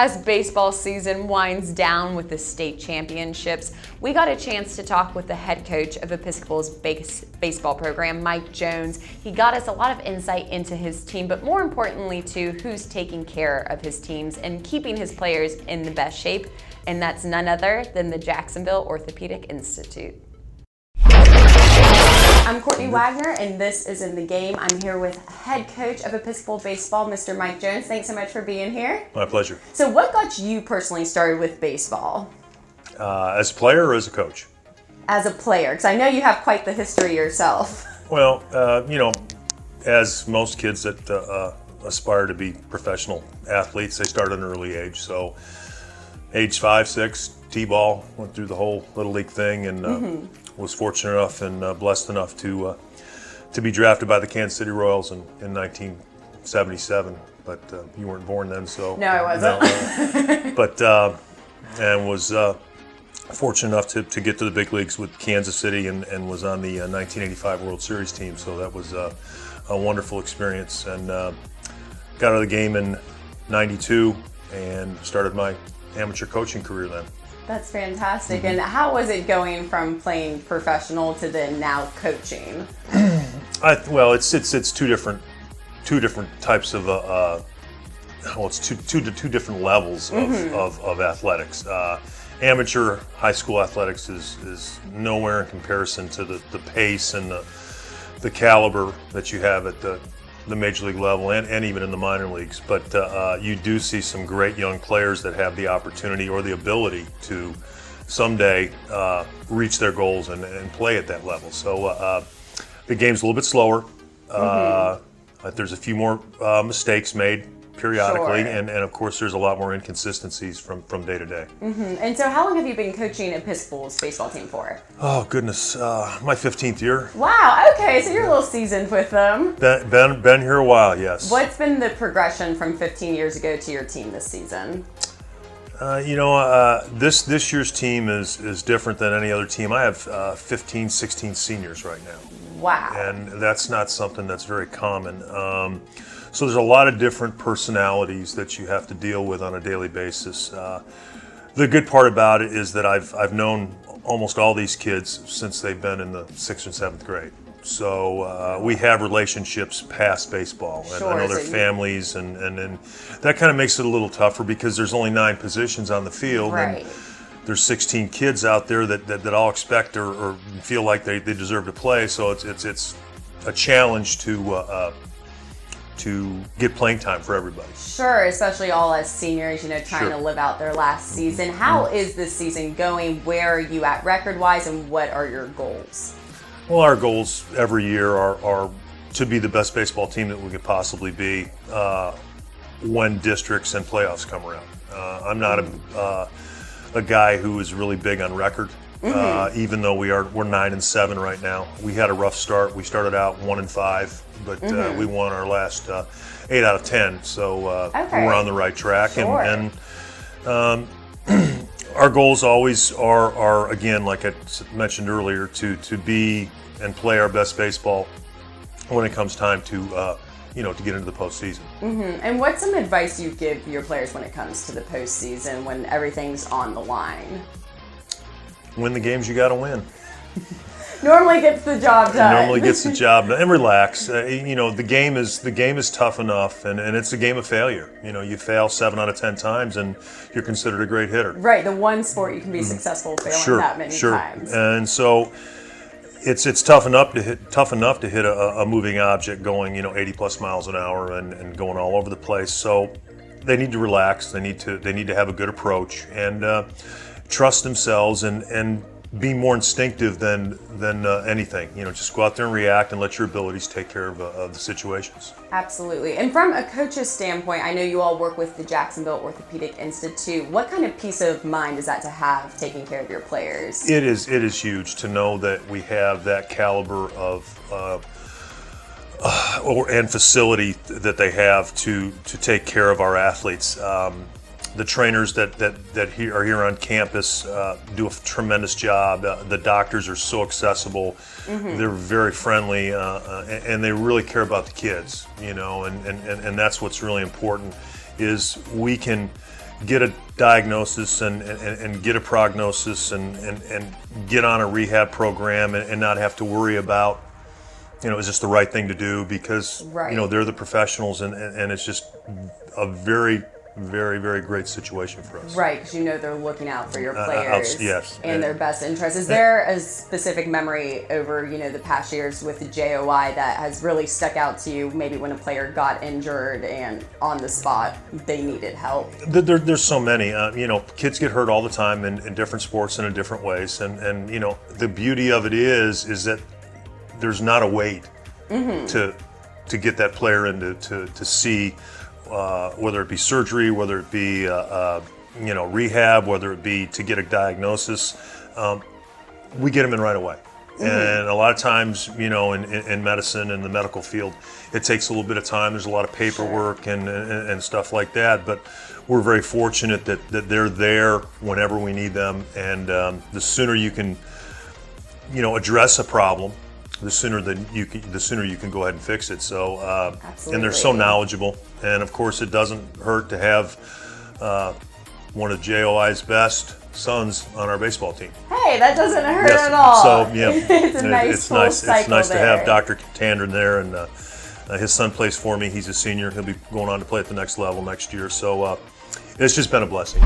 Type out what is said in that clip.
As baseball season winds down with the state championships, we got a chance to talk with the head coach of Episcopals baseball program, Mike Jones. He got us a lot of insight into his team, but more importantly to who's taking care of his teams and keeping his players in the best shape, and that's none other than the Jacksonville Orthopedic Institute. I'm Courtney Wagner, and this is In the Game. I'm here with head coach of Episcopal baseball, Mr. Mike Jones. Thanks so much for being here. My pleasure. So what got you personally started with baseball? As a player or as a coach? As a player, because I know you have quite the history yourself. Well, as most kids that aspire to be professional athletes, they start at an early age. So age 5, 6, T-ball, went through the whole Little League thing, and was fortunate enough and blessed enough to be drafted by the Kansas City Royals in 1977. But you weren't born then, so no, I wasn't. And was fortunate enough to get to the big leagues with Kansas City and was on the 1985 World Series team. So that was a wonderful experience, and got out of the game in '92 and started my amateur coaching career then. That's fantastic. And how was it going from playing professional to then now coaching? Well, it's two different types of it's two different levels of athletics. Amateur high school athletics is nowhere in comparison to the pace and the caliber that you have at the major league level and even in the minor leagues. But you do see some great young players that have the opportunity or the ability to someday reach their goals and play at that level. So the game's a little bit slower. There's a few more mistakes made periodically, Sure. and of course there's a lot more inconsistencies from day to day. And so how long have you been coaching Episcopal's baseball team for? Oh goodness, my 15th year. Wow, okay, so you're a little seasoned with them. Been here a while, yes. What's been the progression from 15 years ago to your team this season? This year's team is different than any other team. I have 15, 16 seniors right now. Wow. And that's not something that's very common. So there's a lot of different personalities that you have to deal with on a daily basis. The good part about it is that I've known almost all these kids since they've been in the 6th and 7th grade. So we have relationships past baseball, and Sure, I know their so families, and that kind of makes it a little tougher because there's only 9 positions on the field. Right. And there's 16 kids out there that all expect or feel like they deserve to play. So it's a challenge to get playing time for everybody. Sure, especially all as seniors, trying Sure. to live out their last season. How is this season going? Where are you at record-wise, and what are your goals? Well, our goals every year are to be the best baseball team that we could possibly be when districts and playoffs come around. I'm not a guy who is really big on record. Even though we're 9-7 right now. We had a rough start. We started out 1-5, but we won our last 8 out of 10. So we're on the right track. Sure. And our goals always are again, like I mentioned earlier, to be and play our best baseball when it comes time to get into the postseason. And what's some advice you give your players when it comes to the postseason, when everything's on the line? Win the games you got to win. Normally gets the job done. Normally gets the job done. And relax. The game is tough enough, and it's a game of failure. You fail 7 out of 10 times, and you're considered a great hitter. Right, the one sport you can be successful failing that many times. And so it's tough enough to hit a moving object going 80 plus miles an hour and going all over the place. So they need to relax. They need to have a good approach and trust themselves and be more instinctive than anything. Just go out there and react and let your abilities take care of the situations. Absolutely. And from a coach's standpoint, I know you all work with the Jacksonville Orthopedic Institute. What kind of peace of mind is that to have taking care of your players? It is huge to know that we have that caliber of and facility that they have to take care of our athletes. The trainers that are here on campus do a tremendous job. The doctors are so accessible. They're very friendly, and they really care about the kids, and that's what's really important is we can get a diagnosis and get a prognosis and get on a rehab program and not have to worry about, is this the right thing to do, because Right. they're the professionals, and it's just a very, very, very great situation for us. Right, because they're looking out for your players yes. and their best interests. Is there a specific memory over the past years with the JOI that has really stuck out to you? Maybe when a player got injured and on the spot they needed help. There's so many. Kids get hurt all the time in different sports and in different ways, and the beauty of it is that there's not a wait to get that player in to see. Whether it be surgery, whether it be rehab, whether it be to get a diagnosis, we get them in right away. And a lot of times, in medicine and the medical field, it takes a little bit of time. There's a lot of paperwork and stuff like that. But we're very fortunate that they're there whenever we need them. And the sooner you can, address a problem, the sooner you can go ahead and fix it. So, and they're so knowledgeable. And of course, it doesn't hurt to have one of JOI's best sons on our baseball team. Hey, that doesn't hurt at all. So yeah, it's a nice full cycle It's nice there. to have Dr. Tandron there, and his son plays for me. He's a senior. He'll be going on to play at the next level next year. So it's just been a blessing.